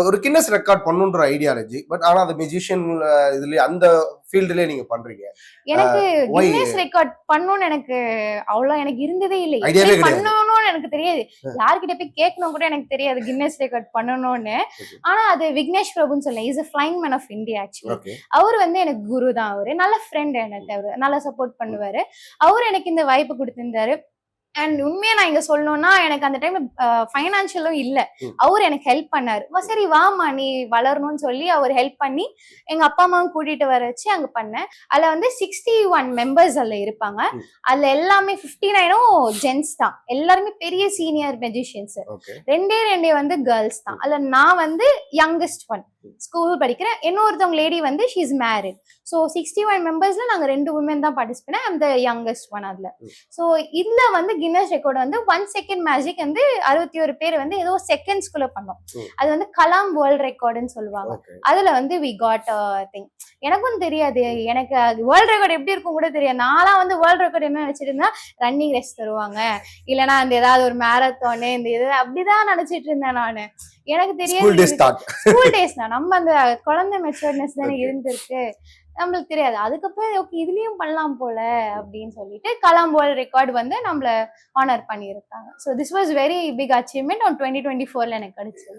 ஒரு Guinness record பண்ணுன்ற ideology. But ஆனா அந்த மெஜிஷியன் இதுல அந்த ஃபீல்டுலயே நீங்க பண்றீங்க. எனக்கு கின்னஸ் ரெக்கார்ட் பண்ணணும்னு எனக்கு அவ்வளவு எனக்கு இருந்ததே இல்லை. ஐடியாவே கிடையாது. பண்ணணும்னு எனக்கு தெரியாது. யார்கிட்ட போய் கேட்கணும் கூட எனக்கு தெரியாது கின்னஸ் ரெக்கார்ட் பண்ணணும்னு. ஆனா அது விக்னேஷ் பிரபுன்னு சொல்ல, is a flying man of India actually. அவர் வந்து எனக்கு குரு தான். அவரு நல்ல ஃப்ரெண்ட், எனக்கு அவரு நல்லா சப்போர்ட் பண்ணுவாரு. அவர் எனக்கு இந்த வாய்ப்பு கொடுத்திருந்தாரு. அண்ட் உண்மையா நான் இங்க சொல்லணும்னா, எனக்கு அந்த டைம்ல ஃபைனான்சியலும் இல்ல. அவர் எனக்கு ஹெல்ப் பண்ணாரு. சரி வாமா நீ வளரணும்னு சொல்லி அவர் ஹெல்ப் பண்ணி எங்க அப்பா அம்மாவும் கூட்டிட்டு வர வச்சு அங்க பண்ணேன். அதுல வந்து 61 மெம்பர்ஸ் அதுல இருப்பாங்க. அதுல எல்லாமே 59 ஜென்ஸ் தான். எல்லாருமே பெரிய சீனியர் மெஜிஷியன்ஸ். ரெண்டே வந்து கேர்ள்ஸ் தான். அதுல நான் வந்து யங்கஸ்ட் ஒன், ஸ்கூல் படிக்கிறேன். இன்னொருத்தவங்க லேடி வந்து ஷீ இஸ் மேரிட். ஸோ 61 மெம்பர்ஸ்ல நாங்க 2 women தான் பார்ட்டிசிபேட். அந்த யங்கஸ்ட் ஒன் அதுல. ஸோ இதுல வந்து கின்னஸ் ரெக்கார்ட் வந்து 1 செகண்ட் மேஜிக் வந்து 61 பேர் வந்து ஏதோ செகண்ட்ஸ்குள்ள பண்ணோம். அது வந்து கலாம் வேர்ல்ட் ரெக்கார்டுன்னு சொல்லுவாங்க. அதுல வந்து வி காட் திங். எனக்கும் தெரியாது, எனக்கு வேர்ல்ட் ரெக்கார்ட் எப்படி இருக்கும் கூட தெரியாது. நான்லாம் வந்து வேர்ல்ட் ரெக்கார்ட் என்ன நினைச்சிட்டு ரன்னிங் ரேஸ் தருவாங்க, இல்லைன்னா அந்த ஏதாவது ஒரு மேரத்தானு இந்த இது அப்படிதான் நினைச்சிட்டு இருந்தேன் நானு. எனக்கு தெரியாது. ஸ்கூல் டேஸ் தான், நம்ம அந்த குழந்தை மெச்சூர்னஸ் தானே இருந்திருக்கு, நம்மளுக்கு தெரியாது. அதுக்கப்புறம் ஓகே இதுலயும் பண்ணலாம் போல அப்படின்னு சொல்லிட்டு கலாம் வேர்ல்ட் ரெக்கார்ட் வந்து நம்மள ஆனர் பண்ணியிருக்காங்க. So this was very big achievement on 2024 எனக்கு கிடைச்சது.